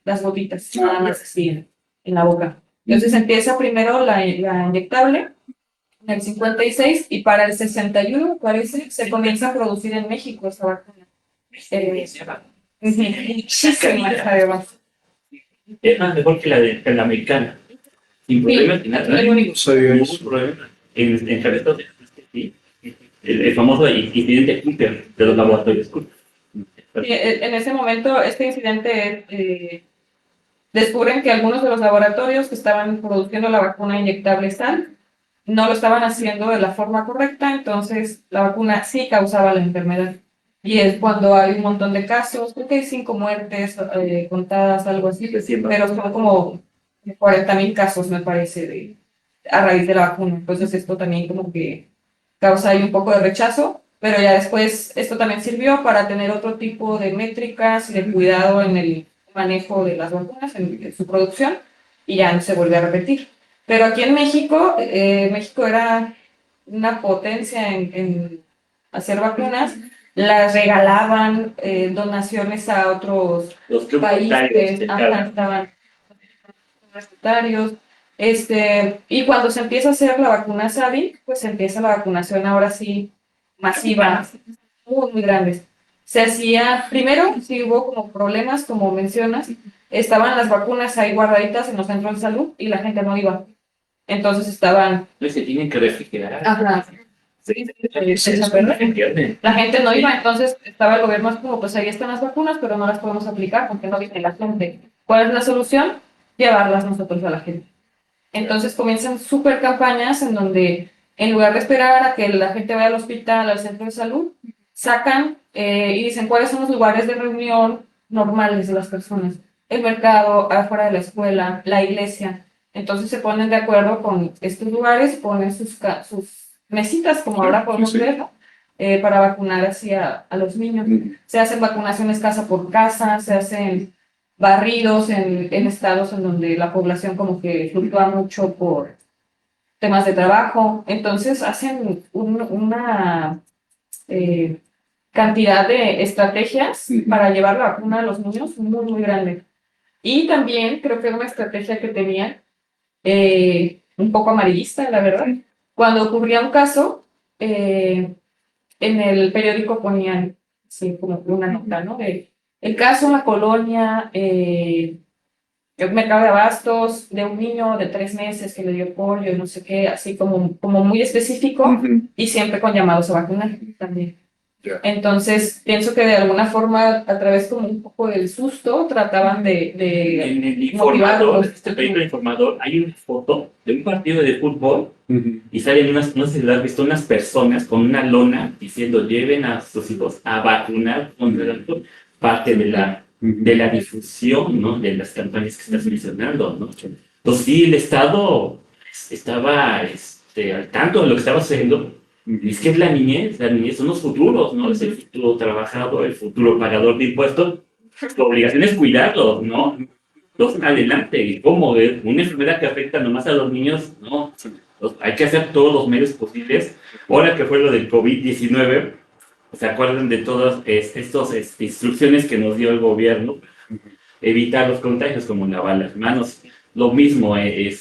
las gotitas, nada más así en la boca. Entonces empieza primero la inyectable en el 56 y para el 61, parece, se comienza a producir en México esa vacuna. Muchísimas, además. Es más mejor que la americana. Sin problemas ni nada. el único. Ningún problema. En Jalisco, sí. El famoso incidente Cooper de los laboratorios Cooper. En ese momento, este incidente descubren que algunos de los laboratorios que estaban produciendo la vacuna inyectable Salk no lo estaban haciendo de la forma correcta, entonces la vacuna sí causaba la enfermedad. Y es cuando hay un montón de casos, creo que hay 5 muertes contadas, algo así, pero son como 40,000 casos, me parece, a raíz de la vacuna. Entonces esto también como que causa ahí un poco de rechazo. pero ya después esto también sirvió para tener otro tipo de métricas y de cuidado en el manejo de las vacunas, en su producción, y ya no se volvió a repetir. Pero aquí en México, México era una potencia en hacer vacunas, las regalaban, donaciones a otros Los clubes países, voluntarios, estaban universitarios, y cuando se empieza a hacer la vacuna Sabi, pues empieza la vacunación ahora sí masiva, muy, muy grandes. Se hacía, primero, sí hubo como problemas, como mencionas, estaban las vacunas ahí guardaditas en los centros de salud y la gente no iba. Entonces estaban, pues se tienen que refrigerar. ajá, Sí, la gente no iba, entonces estaba el gobierno como, pues ahí están las vacunas, pero no las podemos aplicar porque no viene la gente. ¿Cuál es la solución? Llevarlas nosotros a la gente. Entonces comienzan súper campañas en donde, en lugar de esperar a que la gente vaya al hospital, al centro de salud, sacan y dicen cuáles son los lugares de reunión normales de las personas. El mercado, afuera de la escuela, la iglesia. Entonces se ponen de acuerdo con estos lugares, ponen sus mesitas, como ahora podemos ver, ¿no? Para vacunar así a los niños. Se hacen vacunaciones casa por casa, se hacen barridos en estados en donde la población como que fluctúa mucho por temas de trabajo. Entonces hacen una eh, cantidad de estrategias para llevar la vacuna a los niños muy, muy grande. Y también creo que era una estrategia que tenían un poco amarillista, la verdad. Cuando ocurría un caso, en el periódico ponían así como una nota, ¿no? El caso en la colonia, el mercado de abastos, de un niño de 3 meses que le dio polio, no sé qué, así como muy específico, y siempre con llamados a vacunar también. Ya. Entonces, pienso que de alguna forma, a través como un poco del susto, trataban de En el informador, motivarlos. este película Informador, hay una foto de un partido de fútbol y salen unas, no sé si lo has visto, unas personas con una lona diciendo lleven a sus hijos a vacunar contra el alcohol. Parte de la difusión, ¿no? De las campañas que estás mencionando, ¿no? Entonces sí, el Estado estaba al tanto de lo que estaba haciendo. Y es que es la niñez son los futuros, ¿no? Es el futuro trabajador, el futuro pagador de impuestos. Tu obligación es cuidarlos, ¿no? Entonces, adelante. ¿Y cómo? Una enfermedad que afecta nomás a los niños, ¿no? Hay que hacer todos los medios posibles. Ahora que fue lo del COVID-19, ¿se acuerdan de todas estas instrucciones que nos dio el gobierno? Evitar los contagios, como lavar las manos. Lo mismo, no sé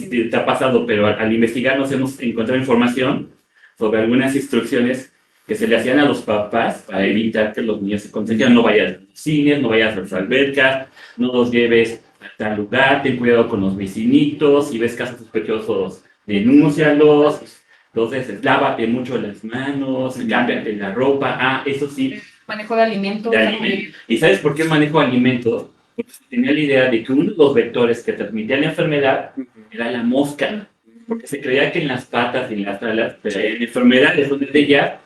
si te ha pasado, pero al investigar nos hemos encontrado información sobre algunas instrucciones que se le hacían a los papás para evitar que los niños se contagien. No vayas a los cines, no vayas a las albercas, no los lleves a tal lugar, ten cuidado con los vecinitos, si ves casos sospechosos, denúncialos. Entonces, lávate mucho las manos, cámbiate la ropa. Eso sí, Manejo de alimentos. de alimentos. ¿Y sabes por qué manejo alimentos? Porque tenía la idea de que uno de los vectores que transmitía la enfermedad era la mosca, porque se creía que en las patas y en las alas traían enfermedades, donde de ella,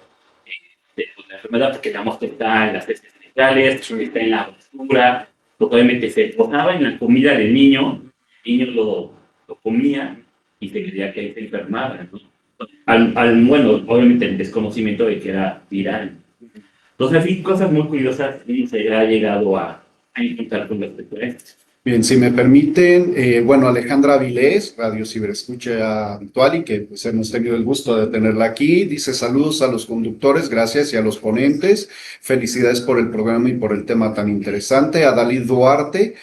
la enfermedad, porque la mosca está en las heces genitales, está en la basura, obviamente se posaba en la comida del niño, el niño lo comía y se creía que ahí se enfermaba, ¿no? Bueno, obviamente el desconocimiento de que era viral. Entonces, así, cosas muy curiosas y se ha llegado a encontrar con respecto a esto. Bien, si me permiten, bueno, Alejandra Avilés, Radio Ciberescucha habitual y que pues hemos tenido el gusto de tenerla aquí, dice saludos a los conductores, gracias, y a los ponentes, felicidades por el programa y por el tema tan interesante. A Dalí Duarte,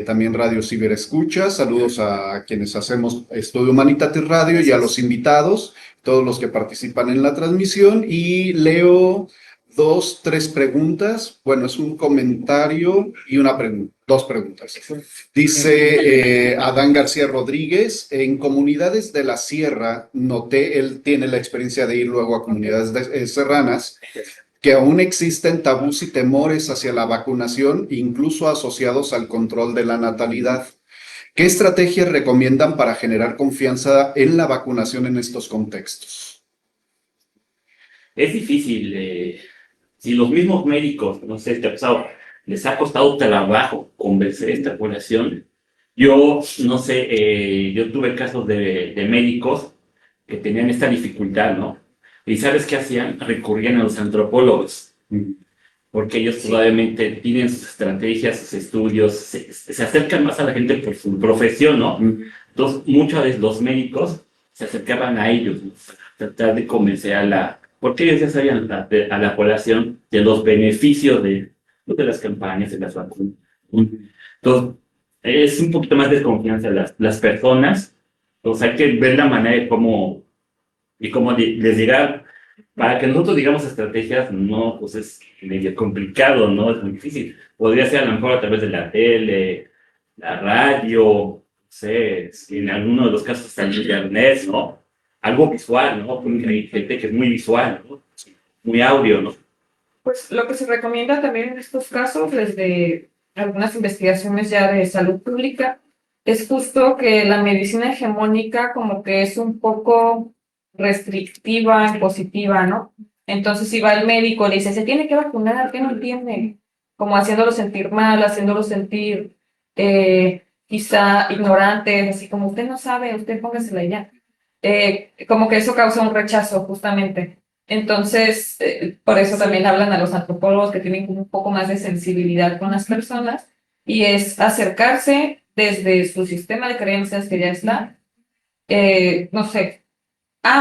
también Radio Ciberescucha, saludos a quienes hacemos Estudio Humanitatis Radio y a los invitados, todos los que participan en la transmisión, y leo 3 preguntas. Bueno, es un comentario y una pregunta. 2 preguntas. Dice Adán García Rodríguez, en comunidades de la sierra, noté, él tiene la experiencia de ir luego a comunidades serranas, que aún existen tabús y temores hacia la vacunación, incluso asociados al control de la natalidad. ¿Qué estrategias recomiendan para generar confianza en la vacunación en estos contextos? Es difícil. Si los mismos médicos, no sé, les ha costado trabajo convencer a esta población. Yo, no sé, yo tuve casos de médicos que tenían esta dificultad, ¿no? ¿Y sabes qué hacían? Recurrían a los antropólogos, porque ellos probablemente tienen sus estrategias, sus estudios, se acercan más a la gente por su profesión, ¿no? Entonces, muchos de los médicos se acercaban a ellos, ¿no? Para tratar de convencer porque ellos ya sabían a la población de los beneficios de las campañas, de las vacunas. Entonces, es un poquito más de desconfianza las personas, entonces hay que ver la manera de cómo les llegar, para que nosotros digamos estrategias, no, pues es medio complicado, ¿no? Es muy difícil. Podría ser a lo mejor a través de la tele, la radio, no sé, si en alguno de los casos está el internet, ¿no? Algo visual, ¿no? Porque hay gente que es muy visual, ¿no? Muy audio, ¿no? Pues lo que se recomienda también en estos casos, desde algunas investigaciones ya de salud pública, es justo que la medicina hegemónica como que es un poco restrictiva, impositiva, ¿no? Entonces, si va el médico, le dice, se tiene que vacunar, ¿qué no entiende? Como haciéndolo sentir mal, haciéndolo sentir quizá ignorante, así como usted no sabe, usted póngasela ya. Como que eso causa un rechazo, justamente. Entonces, por eso también hablan a los antropólogos que tienen un poco más de sensibilidad con las personas, y es acercarse desde su sistema de creencias que ya está, no sé.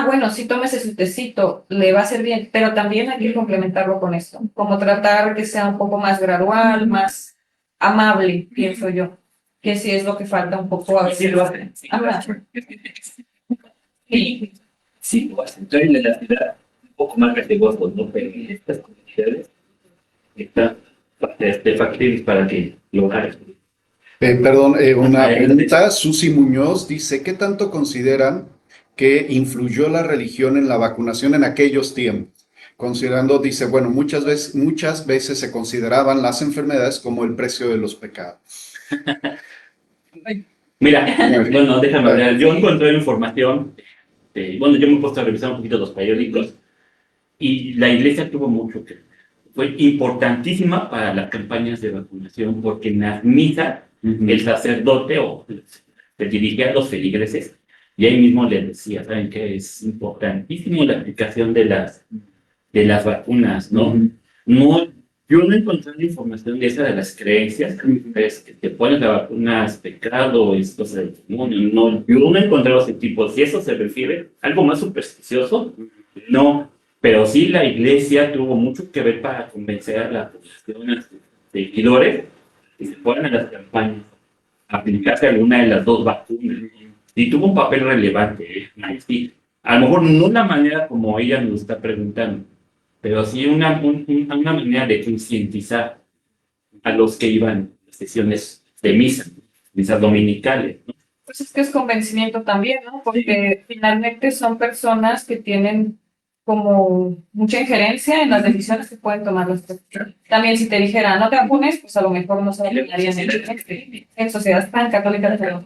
Bueno, sí, tómese su tecito, le va a hacer bien, pero también hay que complementarlo con esto, como tratar que sea un poco más gradual, más amable, pienso yo, que sí es lo que falta un poco a Sí veces. lo hacen, sí lo Ajá. hacen. Sí lo hacen. Traen la ciudad un poco más respetuosos, ¿no? Pero en estas comunidades están factibles para que lo hagan. Perdón, una Adelante. pregunta. Susi Muñoz dice, ¿qué tanto consideran que influyó la religión en la vacunación en aquellos tiempos? Considerando, dice, bueno, muchas veces se consideraban las enfermedades como el precio de los pecados. Mira, bueno, déjame hablar. Yo encontré información, bueno, yo me he puesto a revisar un poquito los periódicos y la iglesia tuvo mucho que ver. Fue importantísima para las campañas de vacunación porque en las misas el sacerdote se dirigía a los feligreses y ahí mismo les decía, ¿saben qué? Es importantísimo la aplicación de las vacunas, ¿no? No, yo no encontré la información de esa de las creencias, es que te pones la vacuna es pecado, es cosa del demonio, no, yo no encontré ese tipo, si eso se refiere a algo más supersticioso, no, pero sí la iglesia tuvo mucho que ver para convencer a la población, a sus seguidores, que se fueran a las campañas, a aplicarse alguna de las dos vacunas, y tuvo un papel relevante, ahí sí. A lo mejor no la manera como ella nos está preguntando, pero sí una manera de concientizar a los que iban a sesiones de misa, misas dominicales, ¿no? Pues es que es convencimiento también, ¿no? Porque finalmente son personas que tienen como mucha injerencia en las decisiones que pueden tomar los personas. También si te dijera, no te vacunes, pues a lo mejor no se vacunarían en sociedades tan católicas, pero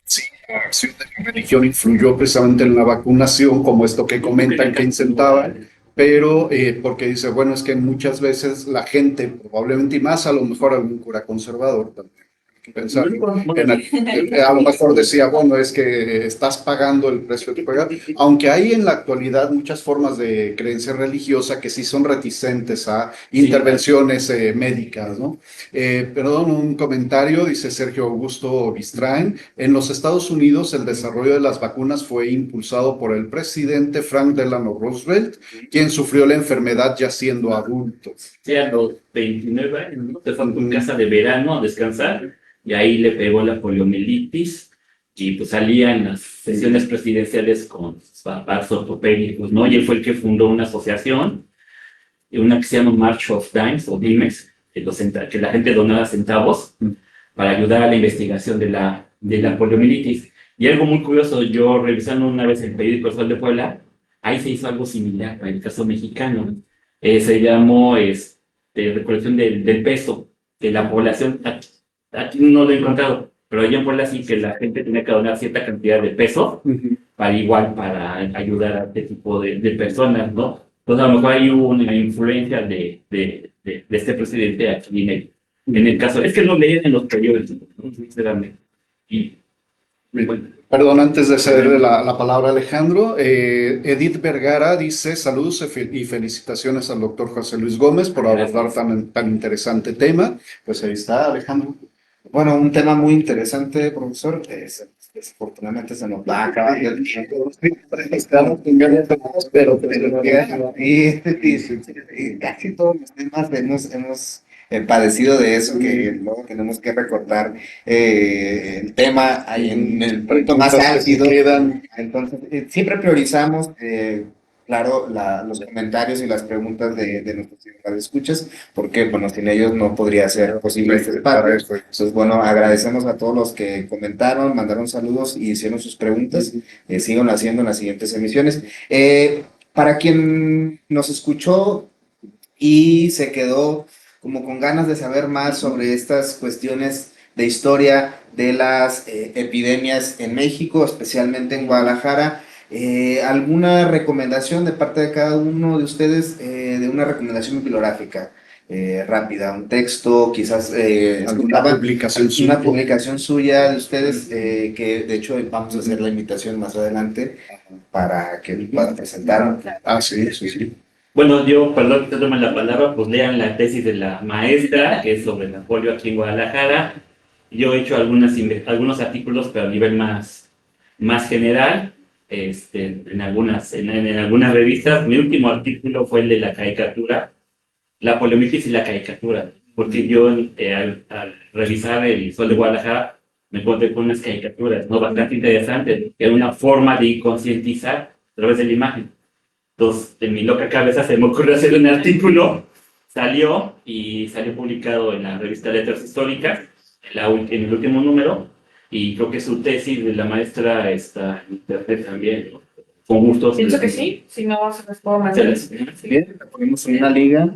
Sí, la acción de la religión influyó precisamente en la vacunación, como esto que comentan que intentaban, pero porque dice, bueno, es que muchas veces la gente, probablemente y más a lo mejor algún cura conservador también, hay que pensar, a lo mejor decía, bueno, es que estás pagando el precio que pagas, aunque hay en la actualidad muchas formas de creencia religiosa que sí son reticentes a intervenciones médicas, ¿no? Perdón, un comentario, dice Sergio Augusto Bistrain. En los Estados Unidos, el desarrollo de las vacunas fue impulsado por el presidente Frank Delano Roosevelt, quien sufrió la enfermedad ya siendo adulto. Sí, a los 29 años, ¿no? Se fue a su casa de verano a descansar y ahí le pegó la poliomielitis y pues salía en las sesiones presidenciales con sus papás ortopédicos, ¿no? Y él fue el que fundó una asociación, una que se llama March of Dimes o Dimes, que la gente donaba centavos para ayudar a la investigación de la poliomielitis. Y algo muy curioso, yo revisando una vez el periódico El Sol de Puebla, ahí se hizo algo similar para el caso mexicano. Se llamó recolección del peso de la población. Aquí no lo he encontrado, pero allá en Puebla sí que la gente tenía que donar cierta cantidad de peso para ayudar a este tipo de personas, ¿no? Entonces a lo mejor hay una influencia de este presidente aquí en el caso. Es que no leían en los periódicos, ¿no? Sinceramente. Y Bien. Perdón, antes de cederle la palabra a Alejandro, Edith Vergara dice saludos y felicitaciones al doctor José Luis Gómez por abordar tan interesante tema. Pues ahí está, Alejandro. Bueno, un tema muy interesante, profesor. Desafortunadamente se nos va a acabar el tiempo. Y casi todos los temas hemos padecido de eso, que luego tenemos que recortar el tema ahí en el punto más Preguntas que se álgido. quedan. Entonces, siempre priorizamos, claro, los comentarios y las preguntas de nuestros escuchas, porque, bueno, sin ellos no podría ser posible este espacio. Entonces, bueno, agradecemos a todos los que comentaron, mandaron saludos y hicieron sus preguntas. Síganlo haciendo en las siguientes emisiones. Para quien nos escuchó y se quedó como con ganas de saber más sobre estas cuestiones de historia de las epidemias en México, especialmente en Guadalajara, ¿alguna recomendación de parte de cada uno de ustedes, de una recomendación bibliográfica rápida, un texto, quizás Alguna publicación una suya. publicación suya de ustedes, que de hecho vamos a hacer la invitación más adelante para que puedan presentar? Ah, sí, sí, sí. Bueno, yo, perdón que te tome la palabra, pues lean la tesis de la maestra, que es sobre la polio aquí en Guadalajara. Yo he hecho algunos artículos, pero a nivel más general, en algunas revistas. Mi último artículo fue el de la caricatura, la poliomielitis y la caricatura, porque yo al revisar el Sol de Guadalajara me encontré con unas caricaturas, ¿no? Bastante interesantes, que era una forma de concientizar a través de la imagen. Entonces, en mi loca cabeza se me ocurrió hacer un artículo, salió publicado en la revista Letras Históricas, en el último número, y creo que su tesis de la maestra está en internet también, ¿no? Con gusto. Pienso que sí, si no se les puedo Se mandar. las- Bien, la ponemos en una liga.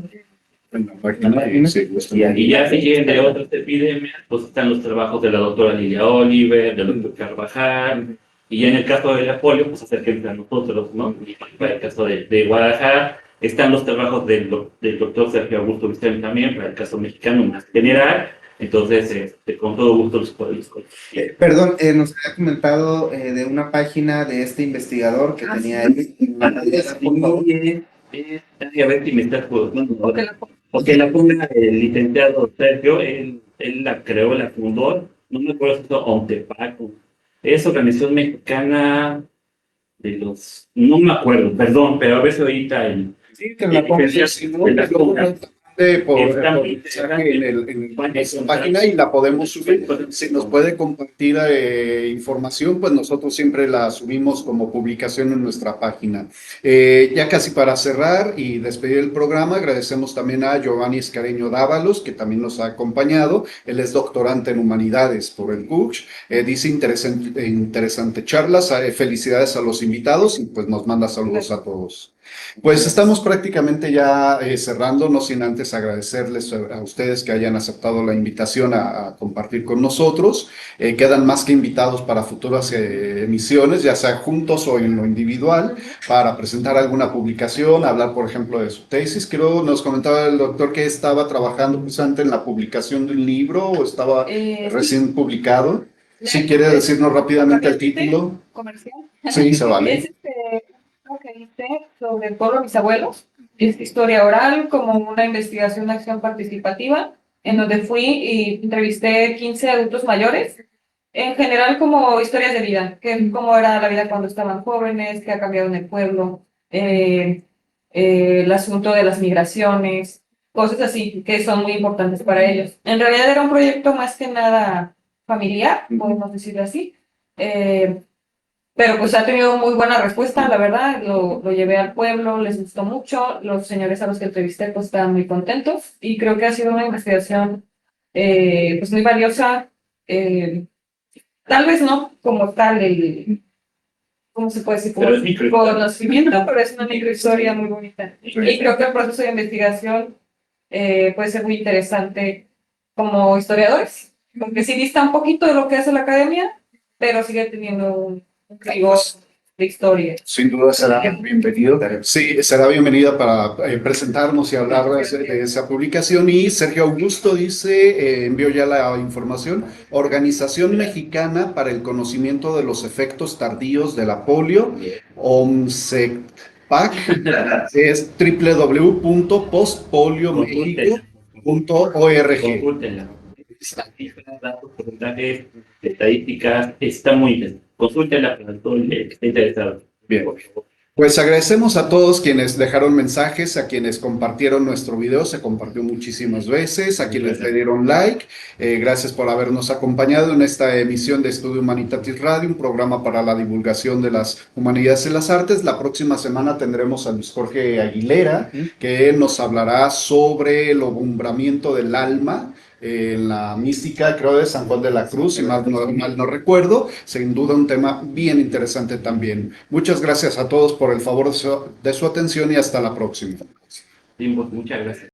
En la página, sí, Y ya si quieren de otras epidemias, pues están los trabajos de la doctora Lilia Oliver, del doctor Carvajal, y ya en el caso de la polio, pues acérquense a nosotros, ¿no? Y para el caso de Guadalajara, están los trabajos del doctor Sergio Augusto Vicente también, para el caso mexicano más general. Entonces, con todo gusto los podemos conocer. Perdón, nos había comentado de una página de este investigador que tenía él. A ver si me está acordando O que ahora. la pongan. Porque la ponga el licenciado Sergio, él la creó, la fundó, no me acuerdo si es Ontepaco. Es Organización Mexicana no me acuerdo, perdón, pero a veces ahorita Sí, que la ponga. En esa página y la podemos subir. Si nos puede compartir información, pues nosotros siempre la subimos como publicación en nuestra página. Ya casi para cerrar y despedir el programa, agradecemos también a Giovanni Escareño Dávalos, que también nos ha acompañado. Él es doctorante en Humanidades por el CUCH. Dice interesante charlas. Felicidades a los invitados y pues nos manda saludos a todos. Pues estamos prácticamente ya cerrando, no sin antes agradecerles a ustedes que hayan aceptado la invitación a compartir con nosotros. Quedan más que invitados para futuras emisiones, ya sea juntos o en lo individual, para presentar alguna publicación, hablar, por ejemplo, de su tesis. Creo nos comentaba el doctor que estaba trabajando precisamente en la publicación de un libro o estaba recién publicado. Si quiere decirnos rápidamente el título. Comercial. Sí, se vale. Es lo que hice sobre el pueblo de mis abuelos. Es historia oral, como una investigación de acción participativa, en donde fui y entrevisté 15 adultos mayores, en general como historias de vida, cómo era la vida cuando estaban jóvenes, qué ha cambiado en el pueblo, el asunto de las migraciones, cosas así que son muy importantes para ellos. En realidad era un proyecto más que nada familiar, podemos decirlo así. Pero pues ha tenido muy buena respuesta, la verdad, lo llevé al pueblo, les gustó mucho, los señores a los que entrevisté pues estaban muy contentos y creo que ha sido una investigación pues muy valiosa, tal vez no como tal ¿cómo se puede decir? Pero es microhistoria. Conocimiento, pero es una microhistoria muy bonita. Y creo que el proceso de investigación puede ser muy interesante como historiadores, porque sí dista un poquito de lo que hace la academia, pero sigue teniendo un rigor de historia. Sin duda será bienvenido. Sí, será bienvenida para presentarnos y hablar de esa publicación. Y Sergio Augusto dice, envió ya la información, Organización Mexicana para el Conocimiento de los Efectos Tardíos de la Polio, OMSECPAC, es www.postpoliomexico.org. Consúltenla. Estadísticas, datos, porcentajes, estadísticas, está muy bien. Consúltenla para todo el que esté interesado. Bien. Pues agradecemos a todos quienes dejaron mensajes, a quienes compartieron nuestro video, se compartió muchísimas veces, a quienes le dieron like. Gracias por habernos acompañado en esta emisión de Estudio Humanitatis Radio, un programa para la divulgación de las humanidades y las artes. La próxima semana tendremos a Luis Jorge Aguilera, que nos hablará sobre el alumbramiento del alma en la mística, creo, de San Juan de la Cruz, si mal no recuerdo. Sin duda un tema bien interesante también. Muchas gracias a todos por el favor de su atención y hasta la próxima. Muchas gracias.